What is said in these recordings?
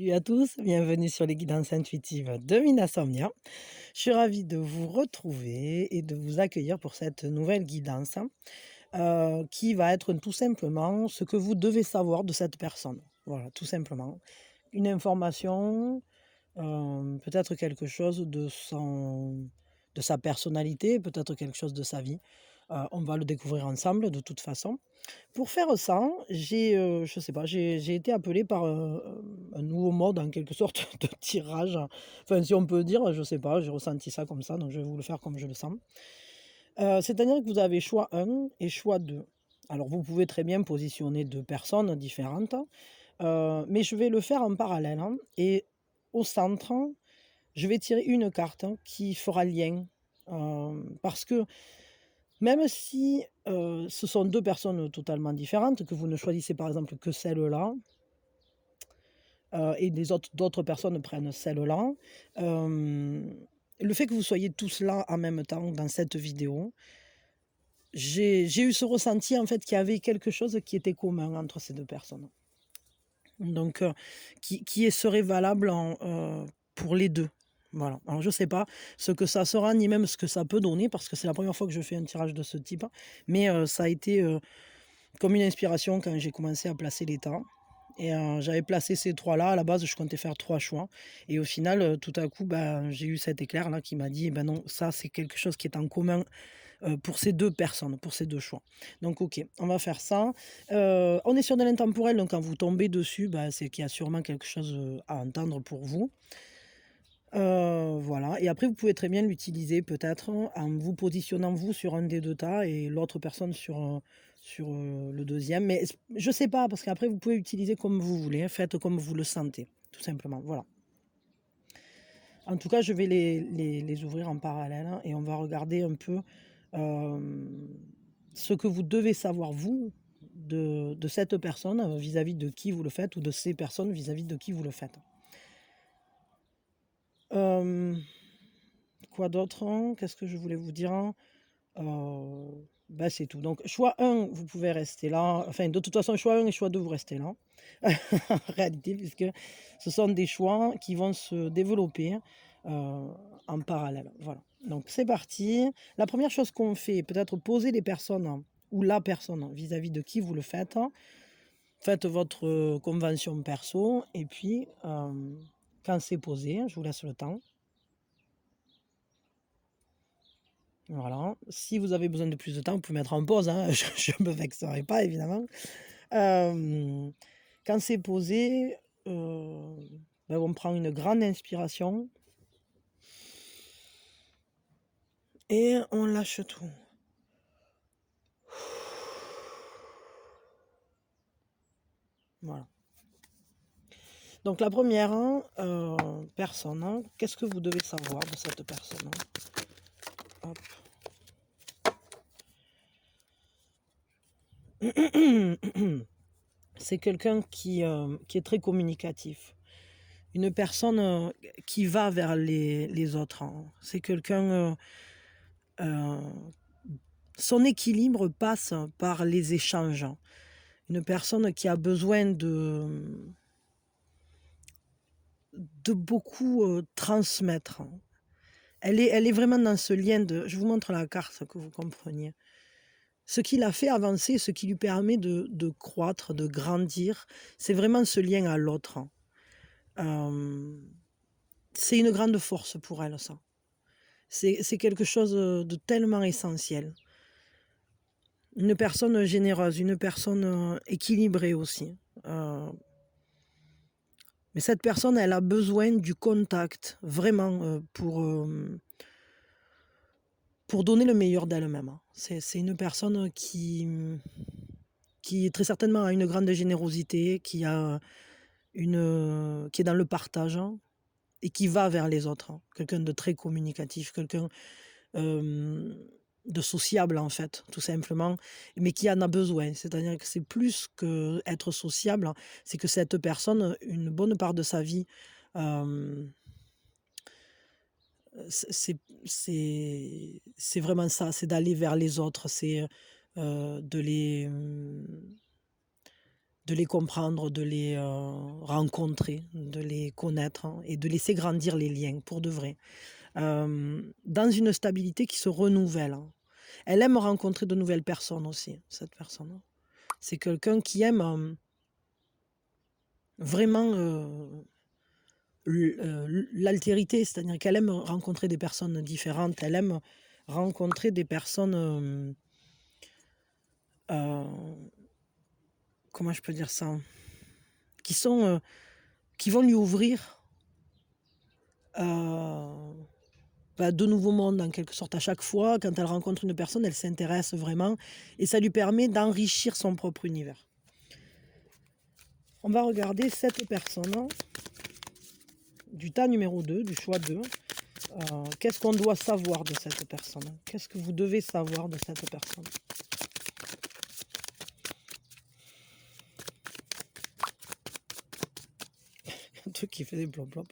Salut à tous, bienvenue sur les guidances intuitives de Minasomnia. Je suis ravie de vous retrouver et de vous accueillir pour cette nouvelle guidance qui va être tout simplement ce que vous devez savoir de cette personne. Voilà, tout simplement. Une information, peut-être quelque chose de sa personnalité, peut-être quelque chose de sa vie. On va le découvrir ensemble de toute façon. Pour faire ça, je sais pas, j'ai été appelée par, un nouveau mode en quelque sorte de tirage. Enfin, si on peut dire, je sais pas, j'ai ressenti ça comme ça, donc je vais vous le faire comme je le sens. C'est-à-dire que vous avez choix un et choix 2. Alors vous pouvez très bien positionner 2 personnes différentes, mais je vais le faire en parallèle, hein, et au centre, je vais tirer une carte qui fera lien, parce que même si, ce sont 2 personnes totalement différentes, que vous ne choisissez par exemple que celle-là, et d'autres personnes prennent celle-là, hem, le fait que vous soyez tous là en même temps dans cette vidéo, j'ai eu ce ressenti en fait qu'il y avait quelque chose qui était commun entre ces 2 personnes. Donc qui serait valable pour les 2. Voilà. Alors je sais pas ce que ça sera, ni même ce que ça peut donner parce que c'est la première fois que je fais un tirage de ce type, mais ça a été, comme une inspiration quand j'ai commencé à placer les temps et j'avais placé ces 3 là. À la base, je comptais faire 3 choix et au final, tout à coup, ben, j'ai eu cet éclair là qui m'a dit: «Eh ben non, ça c'est quelque chose qui est en commun, pour ces 2 personnes, pour ces 2 choix». Donc OK, on va faire ça. On est sur de l'intemporel, donc quand vous tombez dessus, bah, c'est qu'il y a sûrement quelque chose, à entendre pour vous. Voilà et après vous pouvez très bien l'utiliser peut-être en vous positionnant vous sur un des 2 tas et l'autre personne sur le deuxième. Mais je sais pas parce qu'après vous pouvez utiliser comme vous voulez, hein, faites comme vous le sentez, tout simplement, voilà. En tout cas, je vais les ouvrir en parallèle, hein, et on va regarder un peu, hem, ce que vous devez savoir vous de cette personne, vis-à-vis de qui vous le faites ou de ces personnes vis-à-vis de qui vous le faites. Hem Quoi d'autre, hein? Qu'est-ce que je voulais vous dire, hein? Bah, c'est tout. Donc choix un, vous pouvez rester là. Enfin, de toute façon, choix un et choix 2, vous restez là. En réalité, puisque ce sont des choix qui vont se développer, en parallèle. Voilà. Donc c'est parti. La première chose qu'on fait, peut-être poser les personnes ou la personne vis-à-vis de qui vous le faites. Faites votre, convention perso et puis, quand c'est posé, je vous laisse le temps. Voilà. Si vous avez besoin de plus de temps, vous pouvez mettre en pause, hein, je me vexerai pas évidemment. Hem, Quand c'est posé, bah, on prend une grande inspiration et on lâche tout. Voilà. Donc la première, hein, personne, hein, qu'est-ce que vous devez savoir de cette personne? Hop. C'est quelqu'un qui est très communicatif. Une personne, qui va vers les autres, hein. C'est quelqu'un, son équilibre passe par les échanges. Une personne qui a besoin de beaucoup, transmettre. Elle est vraiment dans ce lien de je vous montre la carte que vous compreniez. Ce qui l'a fait avancer, ce qui lui permet de croître, de grandir, c'est vraiment ce lien à l'autre. Hem, c'est une grande force pour elle ça. C'est quelque chose, de tellement essentiel. Une personne généreuse, une personne, équilibrée aussi. Heu, mais cette personne, elle a besoin du contact vraiment, pour donner le meilleur d'elle-même, hein. C'est une personne qui très certainement a une grande générosité, qui est dans le partage, hein, et qui va vers les autres, hein. Quelqu'un de très communicatif, quelqu'un, hem, de sociable en fait, tout simplement, mais qui en a besoin. C'est-à-dire que c'est plus qu'être sociable, hein, c'est que cette personne, une bonne part de sa vie, hem, c'est vraiment ça, c'est d'aller vers les autres, c'est, de de les comprendre, de les rencontrer, de les connaître, hein, et de laisser grandir les liens pour de vrai. Dans une stabilité qui se renouvelle, hein. Elle aime rencontrer de nouvelles personnes aussi, cette personne, hein. C'est quelqu'un qui aime vraiment l'altérité, c'est-à-dire qu'elle aime rencontrer des personnes différentes, elle aime rencontrer des personnes, euh, comment je peux dire ça, qui sont, qui vont lui ouvrir de nouveaux mondes en quelque sorte. À chaque fois, quand elle rencontre une personne, elle s'intéresse vraiment et ça lui permet d'enrichir son propre univers. On va regarder cette personne du tas numéro 2, du choix 2. Qu'est-ce qu'on doit savoir de cette personne? Qu'est-ce que vous devez savoir de cette personne? Un truc qui fait des plop-plop.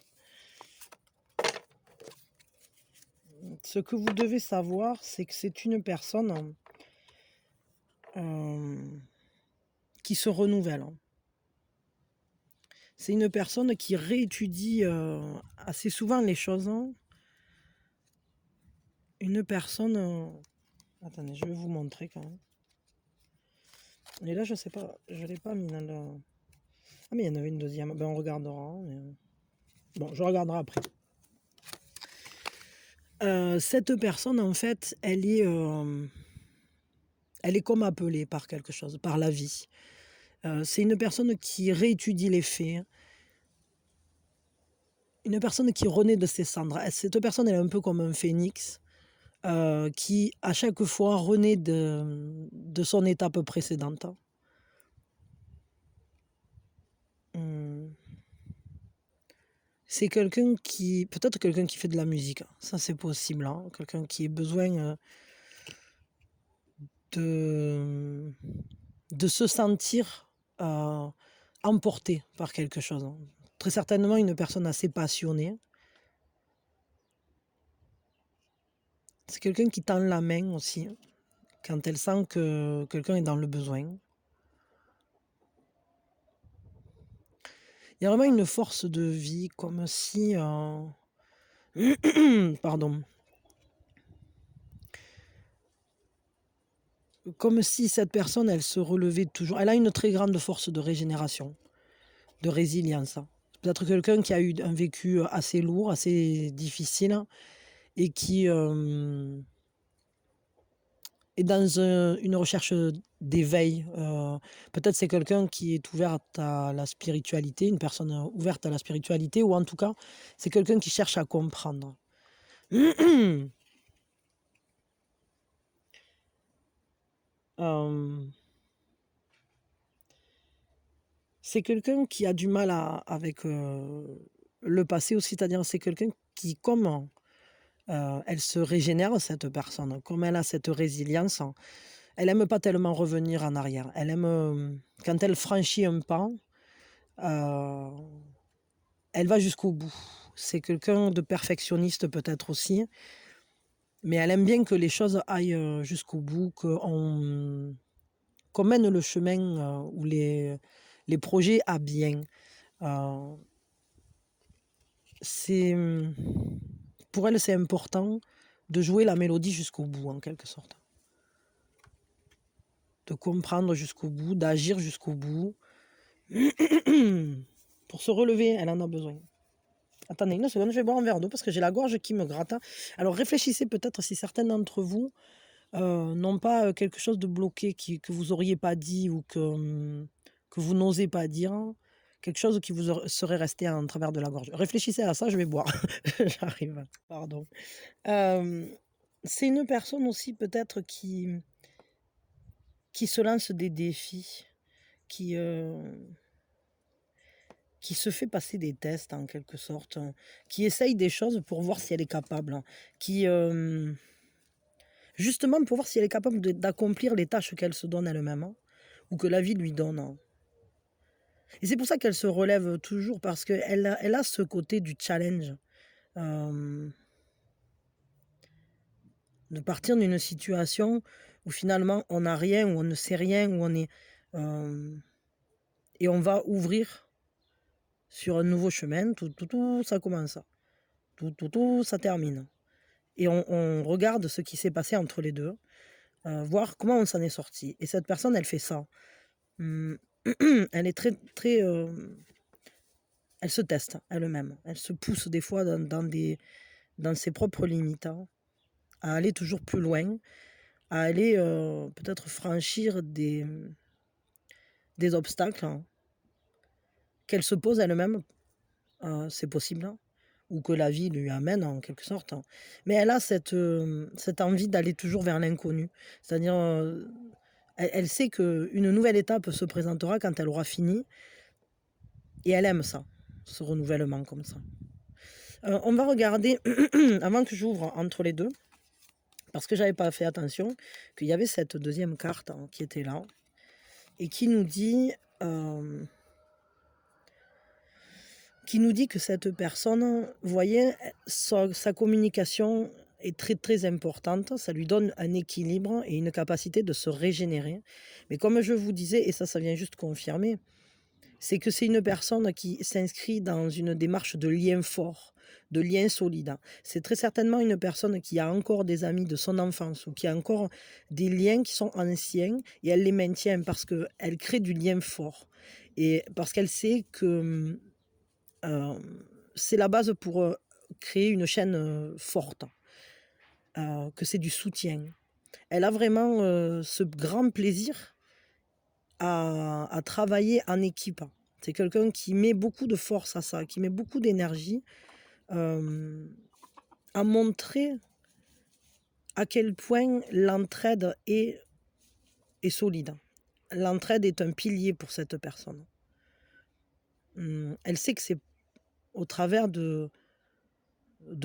Ce que vous devez savoir, c'est que c'est une personne qui se renouvelle, hein. C'est une personne qui réétudie assez souvent les choses, hein. Une personne... attendez, je vais vous montrer quand même. Et là, je sais pas, je ne l'ai pas mis dans le... Ah, mais il y en avait une deuxième. Ben, on regardera. Hein, mais... Bon, je regarderai après. Cette personne, en fait, elle est comme appelée par quelque chose, par la vie. C'est une personne qui réétudie les faits. Une personne qui renaît de ses cendres. Cette personne, elle est un peu comme un phénix. Qui, à chaque fois, renaît de son étape précédente. C'est quelqu'un qui... Peut-être quelqu'un qui fait de la musique. Ça, c'est possible. Hein. Quelqu'un qui a besoin de se sentir emporté par quelque chose. Hein. Très certainement une personne assez passionnée. C'est quelqu'un qui tend la main aussi, quand elle sent que quelqu'un est dans le besoin. Il y a vraiment une force de vie, comme si... pardon. Comme si cette personne, elle se relevait toujours. Elle a une très grande force de régénération, de résilience. Peut-être quelqu'un qui a eu un vécu assez lourd, assez difficile, et qui est dans une recherche d'éveil. Peut-être c'est quelqu'un qui est ouvert à la spiritualité, une personne ouverte à la spiritualité, ou en tout cas, c'est quelqu'un qui cherche à comprendre. C'est quelqu'un qui a du mal avec le passé aussi, c'est-à-dire c'est quelqu'un qui, comment elle se régénère, cette personne, comme elle a cette résilience, elle aime pas tellement revenir en arrière. Elle aime, quand elle franchit un pas, elle va jusqu'au bout. C'est quelqu'un de perfectionniste peut-être aussi, mais elle aime bien que les choses aillent jusqu'au bout, qu'on mène le chemin ou les projets à bien. C'est pour elle, c'est important de jouer la mélodie jusqu'au bout, en quelque sorte. De comprendre jusqu'au bout, d'agir jusqu'au bout. Pour se relever, elle en a besoin. Attendez une seconde, je vais boire un verre d'eau parce que j'ai la gorge qui me gratte. Alors réfléchissez peut-être si certains d'entre vous n'ont pas quelque chose de bloqué que vous n'auriez pas dit ou que vous n'osez pas dire. Quelque chose qui vous serait resté en travers de la gorge. Réfléchissez à ça, je vais boire. J'arrive, pardon. C'est une personne aussi peut-être qui se lance des défis, qui se fait passer des tests en quelque sorte, qui essaye des choses pour voir si elle est capable, qui justement pour voir si elle est capable d'accomplir les tâches qu'elle se donne elle-même, ou que la vie lui donne. Et c'est pour ça qu'elle se relève toujours, parce qu'elle a ce côté du challenge. De partir d'une situation où finalement on n'a rien, où on ne sait rien, où on est et on va ouvrir sur un nouveau chemin. Tout, ça commence. Tout, ça termine. Et on regarde ce qui s'est passé entre les deux, voir comment on s'en est sorti. Et cette personne, elle fait ça. Elle est très, elle se teste elle-même. Elle se pousse des fois dans ses propres limites, hein, à aller toujours plus loin, à aller peut-être franchir des obstacles, hein, qu'elle se pose elle-même, c'est possible, hein, ou que la vie lui amène en quelque sorte, hein. Mais elle a cette envie d'aller toujours vers l'inconnu. C'est-à-dire, elle sait qu'une nouvelle étape se présentera quand elle aura fini, et elle aime ça, ce renouvellement comme ça. On va regarder, avant que j'ouvre entre les deux, parce que j'avais pas fait attention, qu'il y avait cette deuxième carte, hein, qui était là, et qui nous dit que cette personne, vous voyez, sa communication est très très importante, ça lui donne un équilibre et une capacité de se régénérer. Mais comme je vous disais, et ça vient juste confirmer, c'est que c'est une personne qui s'inscrit dans une démarche de lien fort, de lien solide. C'est très certainement une personne qui a encore des amis de son enfance ou qui a encore des liens qui sont anciens, et elle les maintient parce qu'elle crée du lien fort. Et parce qu'elle sait que c'est la base pour créer une chaîne forte, que c'est du soutien. Elle a vraiment ce grand plaisir à travailler en équipe. C'est quelqu'un qui met beaucoup de force à ça, qui met beaucoup d'énergie à montrer à quel point l'entraide est solide. L'entraide est un pilier pour cette personne. Elle sait que c'est au travers de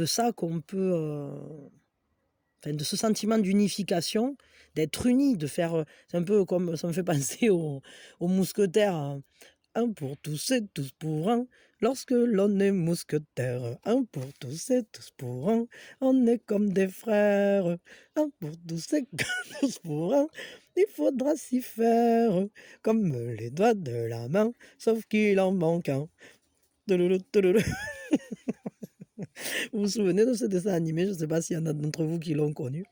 ça qu'on peut, de ce sentiment d'unification, d'être unis, de faire, c'est un peu comme, ça me fait penser aux mousquetaires, hein. Un pour tous et tous pour un, lorsque l'on est mousquetaire. Un pour tous et tous pour un, on est comme des frères. Un pour tous et tous pour un, il faudra s'y faire, comme les doigts de la main, sauf qu'il en manque un. Touloulou, touloulou. Vous vous souvenez de ce dessin animé? Je ne sais pas s'il y en a d'entre vous qui l'ont connu.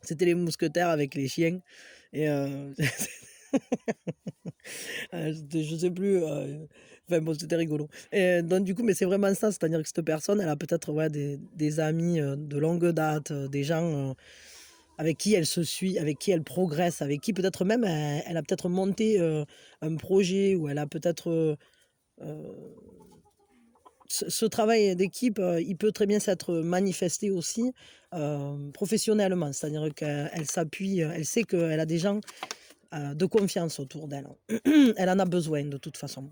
C'était les mousquetaires avec les chiens. Et je sais plus. Enfin bon, c'était rigolo. Et donc du coup, mais c'est vraiment ça, c'est-à-dire que cette personne, elle a peut-être, ouais, des amis de longue date, des gens avec qui elle se suit, avec qui elle progresse, avec qui peut-être même elle a peut-être monté un projet, ou elle a peut-être ce travail d'équipe, il peut très bien s'être manifesté aussi professionnellement. C'est-à-dire qu'elle s'appuie, elle sait qu'elle a des gens de confiance autour d'elle. Elle en a besoin de toute façon.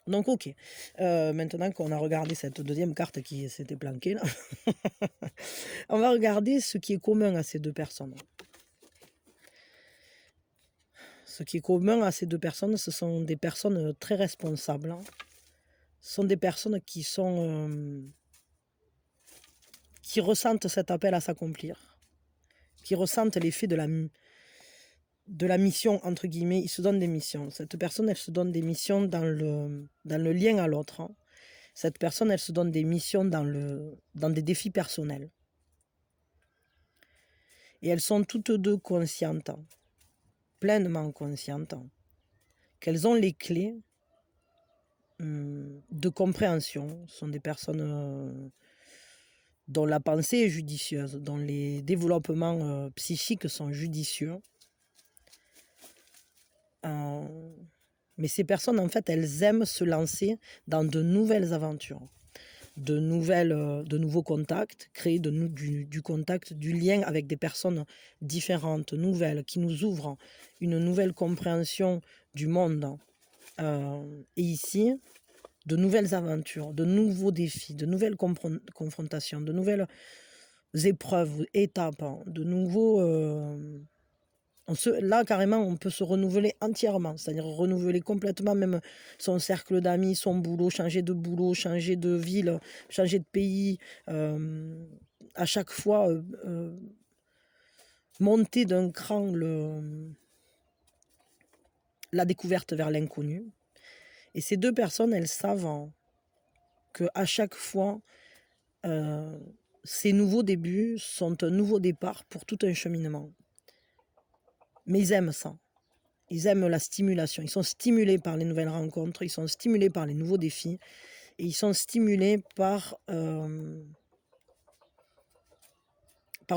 Donc ok, maintenant qu'on a regardé cette deuxième carte qui s'était planquée là, on va regarder ce qui est commun à ces deux personnes. Ce qui est commun à ces deux personnes, ce sont des personnes très responsables, hein. Ce sont des personnes qui ressentent cet appel à s'accomplir, qui ressentent l'effet de la mission, entre guillemets. Ils se donnent des missions. Cette personne, elle se donne des missions dans le lien à l'autre, hein. Cette personne, elle se donne des missions dans des défis personnels. Et elles sont toutes deux conscientes, pleinement conscientes, qu'elles ont les clés de compréhension. Ce sont des personnes dont la pensée est judicieuse, dont les développements psychiques sont judicieux. Mais ces personnes, en fait, elles aiment se lancer dans de nouvelles aventures, de nouveaux contacts, créer du contact, du lien avec des personnes différentes, nouvelles, qui nous ouvrent une nouvelle compréhension du monde. Et ici, de nouvelles aventures, de nouveaux défis, de nouvelles confrontations, de nouvelles épreuves, étapes, hein, de nouveaux... là, carrément, on peut se renouveler entièrement, c'est-à-dire renouveler complètement même son cercle d'amis, son boulot, changer de ville, changer de pays, à chaque fois monter d'un cran la découverte vers l'inconnu. Et ces 2 personnes, elles savent qu'à chaque fois, ces nouveaux débuts sont un nouveau départ pour tout un cheminement. Mais ils aiment ça. Ils aiment la stimulation. Ils sont stimulés par les nouvelles rencontres, ils sont stimulés par les nouveaux défis et ils sont stimulés par le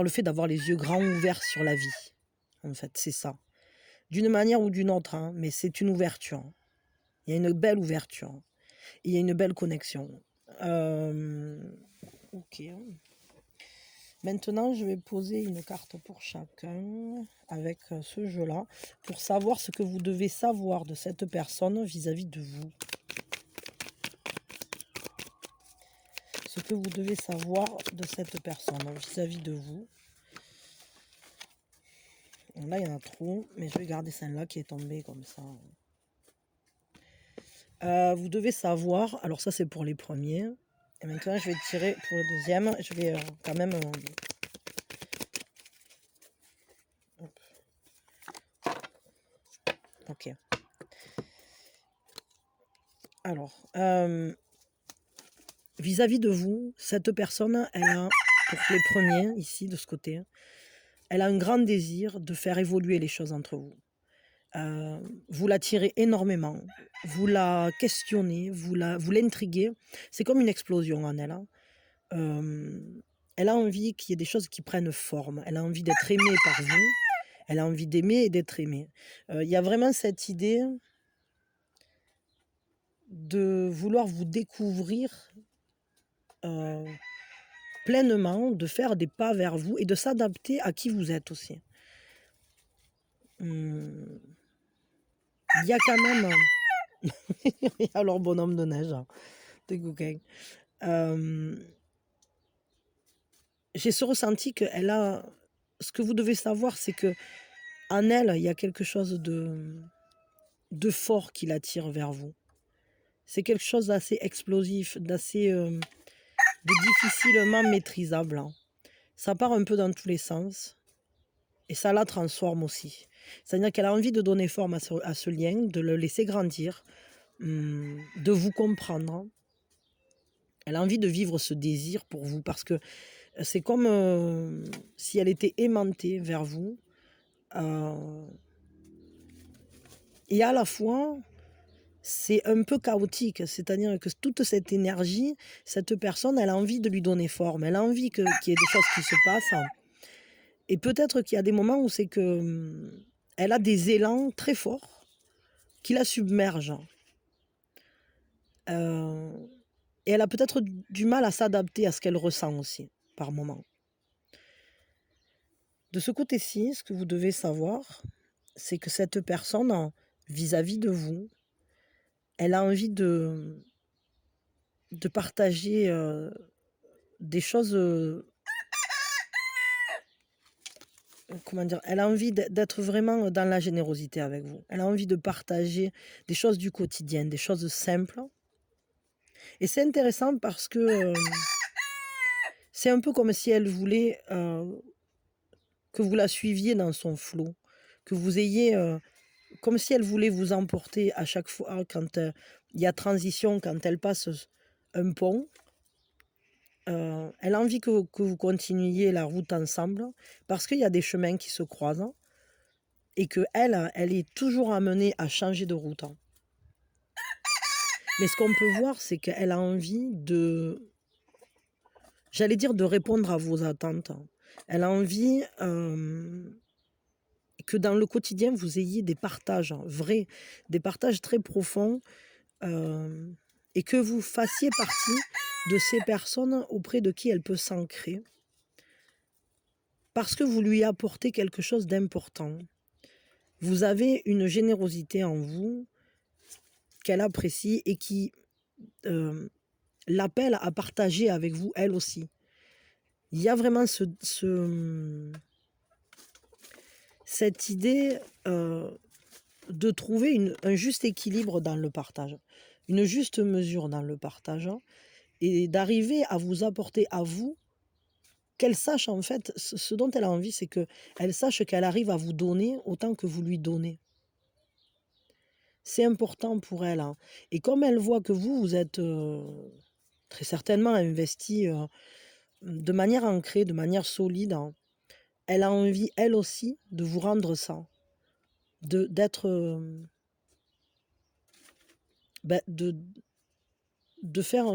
fait d'avoir les yeux grands ouverts sur la vie. En fait, c'est ça. D'une manière ou d'une autre, hein, mais c'est une ouverture. Il y a une belle ouverture. Et il y a une belle connexion. Ok. Maintenant, je vais poser une carte pour chacun avec ce jeu-là pour savoir ce que vous devez savoir de cette personne vis-à-vis de vous. Ce que vous devez savoir de cette personne vis-à-vis de vous. Là, il y en a trop, mais je vais garder celle-là qui est tombée comme ça. Vous devez savoir, alors ça c'est pour les premiers. Et maintenant, je vais tirer pour le deuxième. Je vais quand même... Ok. Alors, vis-à-vis de vous, cette personne, elle a, pour les premiers, ici, de ce côté, elle a un grand désir de faire évoluer les choses entre vous. Vous l'attirez énormément, vous la questionnez, vous l'intriguez. C'est comme une explosion en elle. Hein. Elle a envie qu'il y ait des choses qui prennent forme. Elle a envie d'être aimée par vous. Elle a envie d'aimer et d'être aimée. Il y a vraiment cette idée de vouloir vous découvrir pleinement, de faire des pas vers vous et de s'adapter à qui vous êtes aussi. Il y a quand même... Alors, bonhomme de neige, hein, des coquins. J'ai ce ressenti qu'elle a... Ce que vous devez savoir, c'est que en elle, il y a quelque chose de fort qui l'attire vers vous. C'est quelque chose d'assez explosif, d'assez... de difficilement maîtrisable. Hein. Ça part un peu dans tous les sens. Et ça la transforme aussi. C'est-à-dire qu'elle a envie de donner forme à ce lien, de le laisser grandir, de vous comprendre. Elle a envie de vivre ce désir pour vous parce que c'est comme si elle était aimantée vers vous. Et à la fois, c'est un peu chaotique. C'est-à-dire que toute cette énergie, cette personne, elle a envie de lui donner forme. Elle a envie qu'il y ait des choses qui se passent. Et peut-être qu'il y a des moments où c'est que elle a des élans très forts qui la submergent. Et elle a peut-être du mal à s'adapter à ce qu'elle ressent aussi, par moment. De ce côté-ci, ce que vous devez savoir, c'est que cette personne, vis-à-vis de vous, elle a envie de partager des choses... comment dire, elle a envie d'être vraiment dans la générosité avec vous. Elle a envie de partager des choses du quotidien, des choses simples. Et c'est intéressant parce que c'est un peu comme si elle voulait que vous la suiviez dans son flot, que vous ayez, comme si elle voulait vous emporter à chaque fois quand il y a transition, quand elle passe un pont. Elle a envie que vous continuiez la route ensemble parce qu'il y a des chemins qui se croisent et qu'elle, elle est toujours amenée à changer de route. Mais ce qu'on peut voir, c'est qu'elle a envie de, j'allais dire, de répondre à vos attentes. Elle a envie que dans le quotidien, vous ayez des partages vrais, des partages très profonds et que vous fassiez partie de ces personnes auprès de qui elle peut s'ancrer parce que vous lui apportez quelque chose d'important. Vous avez une générosité en vous qu'elle apprécie et qui l'appelle à partager avec vous, elle aussi. Il y a vraiment cette idée de trouver un juste équilibre dans le partage, une juste mesure dans le partage et d'arriver à vous apporter à vous, qu'elle sache en fait, ce dont elle a envie, c'est qu'elle sache qu'elle arrive à vous donner autant que vous lui donnez. c'est important pour elle, hein. Et comme elle voit que vous, vous êtes très certainement investi de manière ancrée, de manière solide, hein, elle a envie, elle aussi, de vous rendre ça, d'être, bah, de faire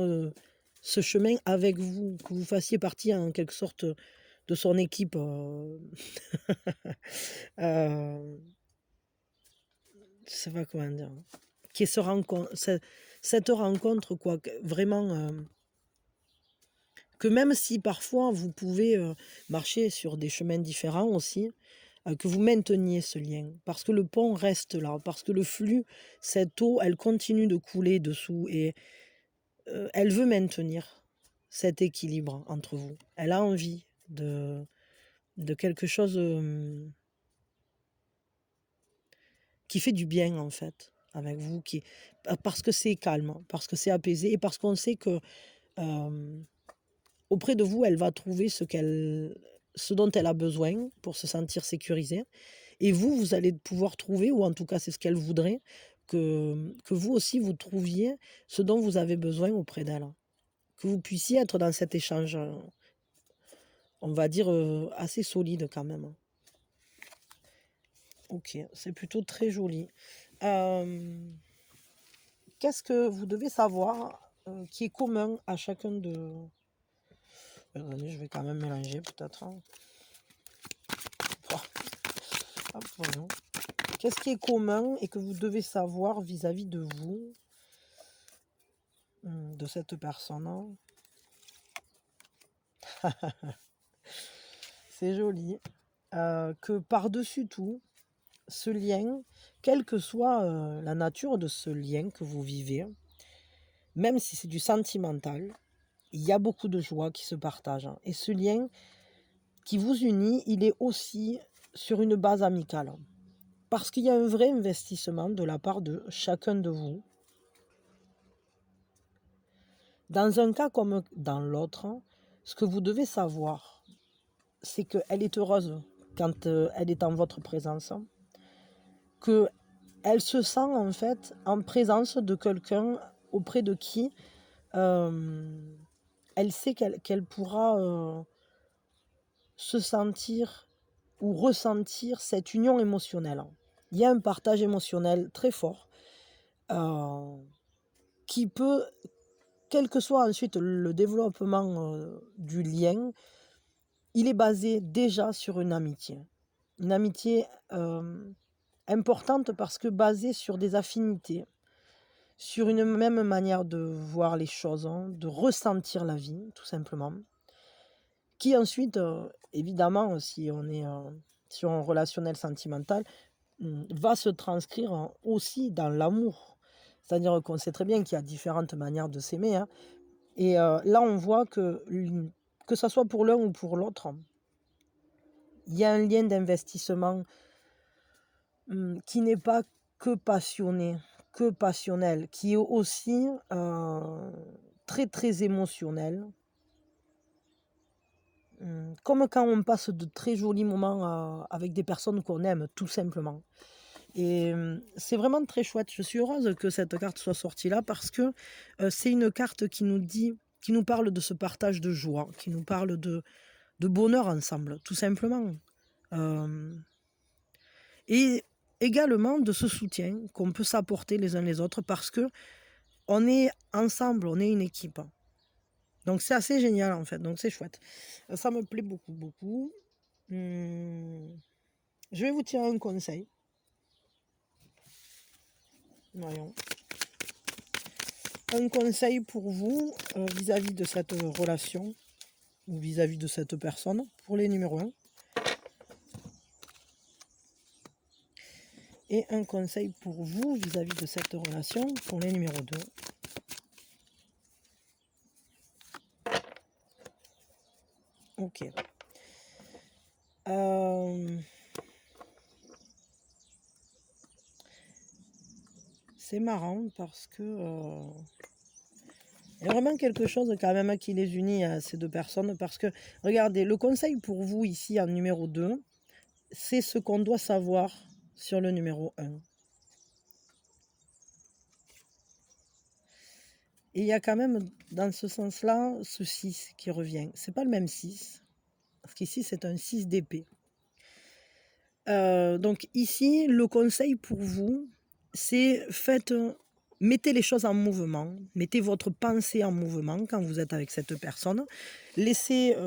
ce chemin avec vous, que vous fassiez partie en quelque sorte de son équipe. Euh, je sais pas comment dire. Qui se rencontre, cette rencontre, quoi, vraiment, que même si parfois vous pouvez marcher sur des chemins différents aussi, que vous mainteniez ce lien, parce que le pont reste là, parce que le flux, cette eau, elle continue de couler dessous et elle veut maintenir cet équilibre entre vous. Elle a envie de quelque chose qui fait du bien en fait avec vous, parce que c'est calme, parce que c'est apaisé et parce qu'on sait que auprès de vous, elle va trouver ce dont elle a besoin pour se sentir sécurisée. Et vous, vous allez pouvoir trouver, ou en tout cas c'est ce qu'elle voudrait, que vous aussi vous trouviez ce dont vous avez besoin auprès d'elle. Que vous puissiez être dans cet échange, on va dire, assez solide quand même. Ok, c'est plutôt très joli. Qu'est-ce que vous devez savoir qui est commun à chacun de... Attendez, je vais quand même mélanger peut-être, hein. Hop, voyons. Qu'est-ce qui est commun et que vous devez savoir vis-à-vis de vous, de cette personne, hein? C'est joli. Que par-dessus tout, ce lien, quelle que soit la nature de ce lien que vous vivez, même si c'est du sentimental, il y a beaucoup de joie qui se partage, hein. Et ce lien qui vous unit, il est aussi sur une base amicale. Parce qu'il y a un vrai investissement de la part de chacun de vous. Dans un cas comme dans l'autre, ce que vous devez savoir, c'est qu'elle est heureuse quand elle est en votre présence, qu'elle se sent en fait en présence de quelqu'un auprès de qui elle sait qu'elle pourra se sentir ou ressentir cette union émotionnelle. Il y a un partage émotionnel très fort qui peut, quel que soit ensuite le développement du lien, il est basé déjà sur une amitié. Une amitié importante parce que basée sur des affinités, sur une même manière de voir les choses, hein, de ressentir la vie, tout simplement. Qui ensuite, évidemment, si on est sur un relationnel sentimental, va se transcrire aussi dans l'amour. C'est-à-dire qu'on sait très bien qu'il y a différentes manières de s'aimer, hein. Et là, on voit que ça soit pour l'un ou pour l'autre, il y a un lien d'investissement qui n'est pas que passionné, que passionnel, qui est aussi très très émotionnel. Comme quand on passe de très jolis moments avec des personnes qu'on aime, tout simplement. Et c'est vraiment très chouette. Je suis heureuse que cette carte soit sortie là parce que c'est une carte qui nous dit, qui nous parle de ce partage de joie, qui nous parle de bonheur ensemble, tout simplement. Et également de ce soutien qu'on peut s'apporter les uns les autres parce que on est ensemble, on est une équipe. Donc c'est assez génial en fait, donc c'est chouette. Ça me plaît beaucoup, beaucoup. Je vais vous tirer un conseil. Voyons. Un conseil pour vous vis-à-vis de cette relation ou vis-à-vis de cette personne pour les numéros 1. Et un conseil pour vous vis-à-vis de cette relation pour les numéros 2. Ok. C'est marrant parce que il y a vraiment quelque chose quand même qui les unit à ces deux personnes parce que, regardez, le conseil pour vous ici en numéro 2, c'est ce qu'on doit savoir sur le numéro 1. Et il y a quand même, dans ce sens-là, ce 6 qui revient. C'est pas le même 6, parce qu'ici, c'est un 6 d'épée. Donc ici, le conseil pour vous, c'est mettez les choses en mouvement, mettez votre pensée en mouvement quand vous êtes avec cette personne. Laissez-vous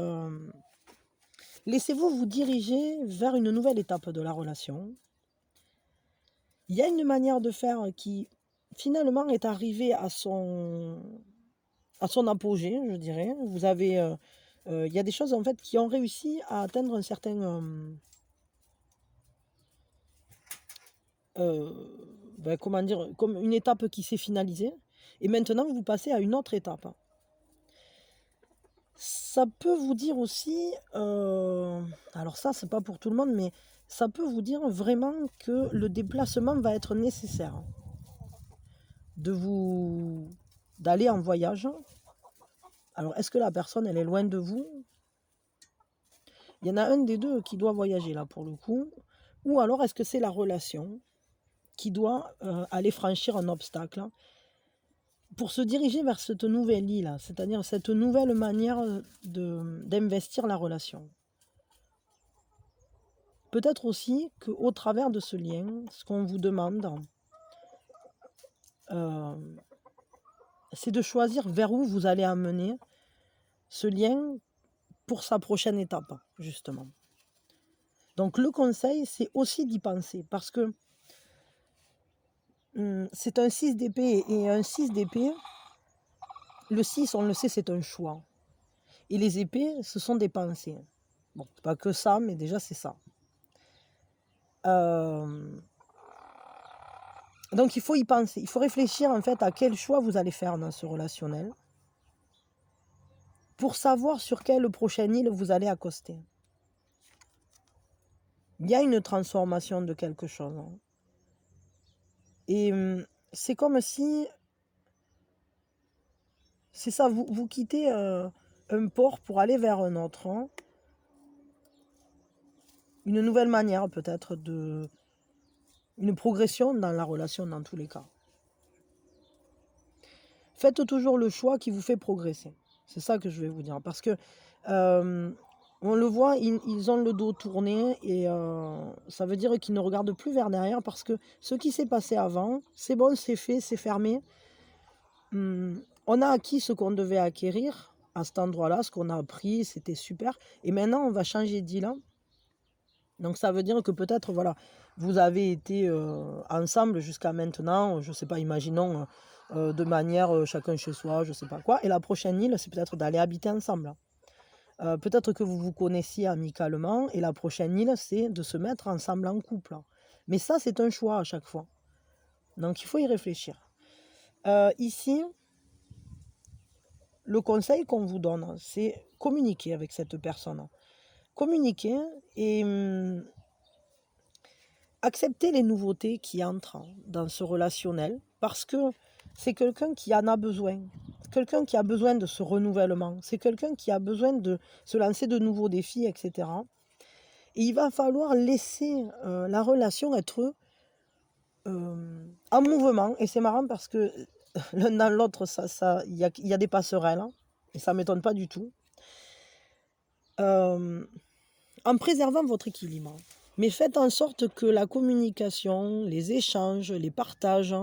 vous diriger vers une nouvelle étape de la relation. Il y a une manière de faire qui, finalement, est arrivée à son apogée, je dirais. Vous avez, il y a des choses, en fait, qui ont réussi à atteindre un certain... comment dire, comme une étape qui s'est finalisée. Et maintenant, vous passez à une autre étape. Ça peut vous dire aussi, alors ça, c'est pas pour tout le monde, mais ça peut vous dire vraiment que le déplacement va être nécessaire. D'aller en voyage. Alors, est-ce que la personne, elle est loin de vous? Il y en a un des deux qui doit voyager, là, pour le coup. Ou alors, est-ce que c'est la relation qui doit aller franchir un obstacle pour se diriger vers cette nouvelle île, c'est-à-dire cette nouvelle manière d'investir la relation. Peut-être aussi qu'au travers de ce lien, ce qu'on vous demande, c'est de choisir vers où vous allez amener ce lien pour sa prochaine étape, justement. Donc le conseil, c'est aussi d'y penser, parce que c'est un 6 d'épée, et un 6 d'épée, le 6, on le sait, c'est un choix. Et les épées, ce sont des pensées. Bon, c'est pas que ça, mais déjà c'est ça. Donc il faut y penser, il faut réfléchir en fait à quel choix vous allez faire dans ce relationnel pour savoir sur quelle prochaine île vous allez accoster. Il y a une transformation de quelque chose. Et c'est comme si, c'est ça, vous quittez un port pour aller vers un autre. Une nouvelle manière peut-être une progression dans la relation dans tous les cas. Faites toujours le choix qui vous fait progresser. C'est ça que je vais vous dire. Parce que on le voit, ils ont le dos tourné et ça veut dire qu'ils ne regardent plus vers derrière parce que ce qui s'est passé avant, c'est bon, c'est fait, c'est fermé. On a acquis ce qu'on devait acquérir à cet endroit-là, ce qu'on a appris, c'était super. Et maintenant, on va changer d'île. Donc ça veut dire que peut-être, voilà, vous avez été ensemble jusqu'à maintenant, je ne sais pas, imaginons de manière chacun chez soi, je ne sais pas quoi. Et la prochaine île, c'est peut-être d'aller habiter ensemble. Peut-être que vous vous connaissiez amicalement et la prochaine île, c'est de se mettre ensemble en couple. Mais ça, c'est un choix à chaque fois. Donc il faut y réfléchir. Ici, le conseil qu'on vous donne, c'est communiquer avec cette personne. Communiquer et accepter les nouveautés qui entrent dans ce relationnel parce que c'est quelqu'un qui en a besoin. Quelqu'un qui a besoin de ce renouvellement. C'est quelqu'un qui a besoin de se lancer de nouveaux défis, etc. Et il va falloir laisser la relation être en mouvement. Et c'est marrant parce que l'un dans l'autre, il y a des passerelles. Et ça ne m'étonne pas du tout. En préservant votre équilibre. Mais faites en sorte que la communication, les échanges, les partages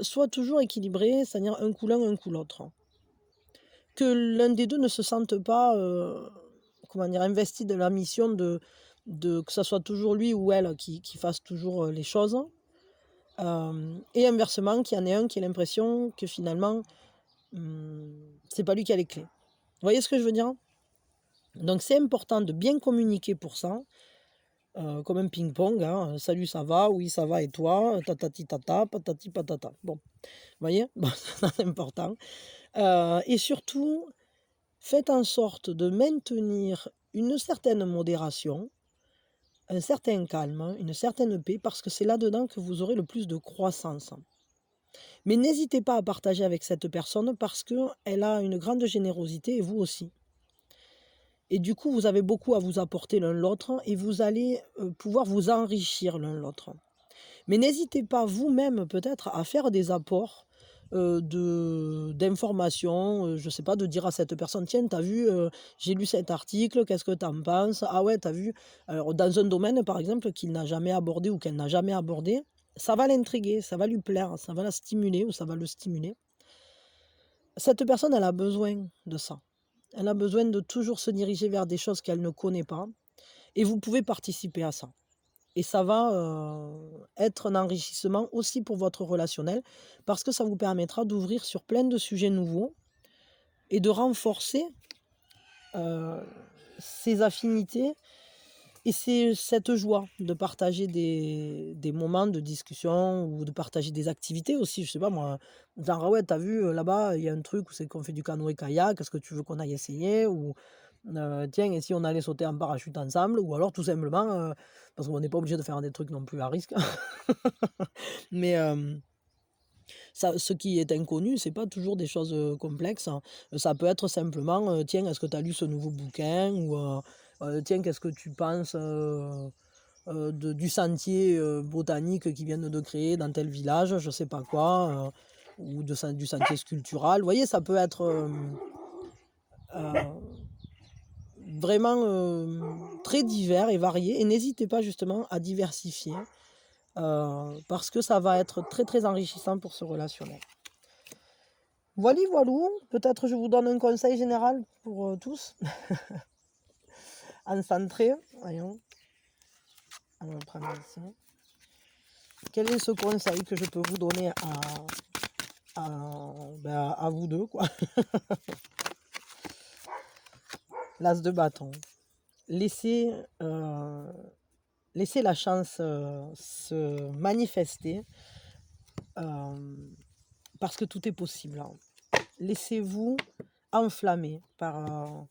soient toujours équilibrés, c'est-à-dire un coup l'un, un coup l'autre. Que l'un des deux ne se sente pas investi de la mission que ce soit toujours lui ou elle qui fasse toujours les choses. Et inversement, qu'il y en ait un qui ait l'impression que finalement, c'est pas lui qui a les clés. Vous voyez ce que je veux dire? Donc c'est important de bien communiquer pour ça. Comme un ping-pong, salut, ça va, oui, ça va, et toi, tatati tata, patati patata. Bon, vous voyez, bon, c'est important. Et surtout, faites en sorte de maintenir une certaine modération, un certain calme, une certaine paix, parce que c'est là-dedans que vous aurez le plus de croissance. Mais n'hésitez pas à partager avec cette personne parce qu'elle a une grande générosité et vous aussi. Et du coup, vous avez beaucoup à vous apporter l'un l'autre et vous allez pouvoir vous enrichir l'un l'autre. Mais n'hésitez pas vous-même peut-être à faire des apports d'informations, je sais pas, de dire à cette personne: «Tiens, t'as vu, j'ai lu cet article, qu'est-ce que t'en penses? Ah ouais, t'as vu?» Alors dans un domaine, par exemple, qu'il n'a jamais abordé ou qu'elle n'a jamais abordé, ça va l'intriguer, ça va lui plaire, ça va la stimuler ou ça va le stimuler. Cette personne, elle a besoin de ça. Elle a besoin de toujours se diriger vers des choses qu'elle ne connaît pas et vous pouvez participer à ça. Et ça va, être un enrichissement aussi pour votre relationnel parce que ça vous permettra d'ouvrir sur plein de sujets nouveaux et de renforcer, heu, ces affinités et cette joie de partager des moments de discussion ou de partager des activités aussi. Je sais pas moi, genre: «Ah ouais, t'as vu, là-bas, il y a un truc où c'est qu'on fait du canoë-kayak, est-ce que tu veux qu'on aille essayer?» ou «Tiens, et si on allait sauter en parachute ensemble?» ou alors tout simplement, parce qu'on n'est pas obligé de faire des trucs non plus à risque. Mais, ça, ce qui est inconnu, c'est pas toujours des choses, complexes, hein. Ça peut être simplement, «Tiens, est-ce que tu as lu ce nouveau bouquin?» ou, «Tiens, qu'est-ce que tu penses, du sentier, botanique qu'ils viennent de créer dans tel village?» je sais pas quoi, ou du sentier sculptural. Vous voyez, ça peut être, heu, vraiment, très divers et varié et n'hésitez pas justement à diversifier, parce que ça va être très, très enrichissant pour ce relationnel. Voilà, voilou, peut-être je vous donne un conseil général pour, tous. En centré, voyons, on va prendre ici. Quel est ce conseil que je peux vous donner à vous deux, quoi? L'as de bâton. Laissez, laissez la chance, se manifester, parce que tout est possible, hein. Laissez-vous enflammer par,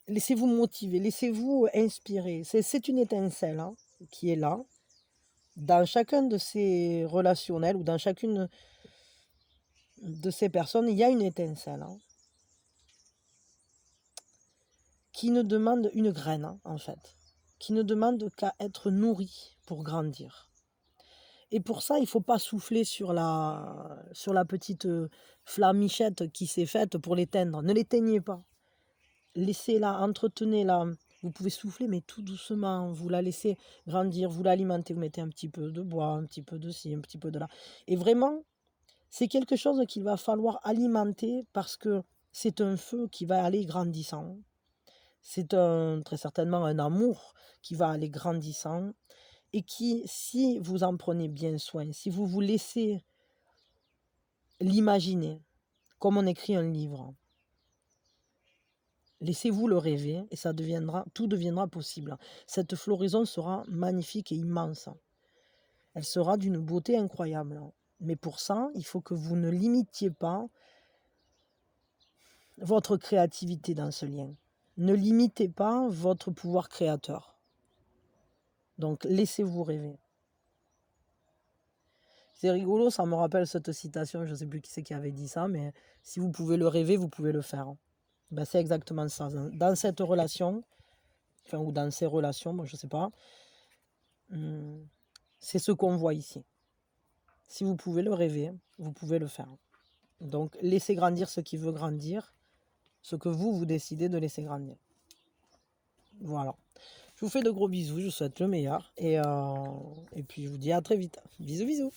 laissez-vous motiver, laissez-vous inspirer. C'est une étincelle, hein, qui est là. Dans chacun de ces relationnels ou dans chacune de ces personnes, il y a une étincelle, hein, qui ne demande une graine, hein, en fait, qui ne demande qu'à être nourrie pour grandir. Et pour ça, il ne faut pas souffler sur la petite, flammichette qui s'est faite pour l'éteindre. Ne l'éteignez pas. Laissez-la, entretenez-la. Vous pouvez souffler, mais tout doucement. Vous la laissez grandir, vous l'alimentez, vous mettez un petit peu de bois, un petit peu de ci, un petit peu de là. Et vraiment, c'est quelque chose qu'il va falloir alimenter parce que c'est un feu qui va aller grandissant. C'est très certainement un amour qui va aller grandissant et qui, si vous en prenez bien soin, si vous vous laissez l'imaginer, comme on écrit un livre, laissez-vous le rêver et tout deviendra possible. Cette floraison sera magnifique et immense. Elle sera d'une beauté incroyable. Mais pour ça, il faut que vous ne limitiez pas votre créativité dans ce lien. Ne limitez pas votre pouvoir créateur. Donc, laissez-vous rêver. C'est rigolo, ça me rappelle cette citation, je ne sais plus qui c'est qui avait dit ça, mais si vous pouvez le rêver, vous pouvez le faire. Ben, c'est exactement ça. Dans cette relation, enfin, ou dans ces relations, moi, je ne sais pas, c'est ce qu'on voit ici. Si vous pouvez le rêver, vous pouvez le faire. Donc, laissez grandir ce qui veut grandir, ce que vous décidez de laisser grandir. Voilà. Je vous fais de gros bisous, je vous souhaite le meilleur et puis je vous dis à très vite. Bisous bisous.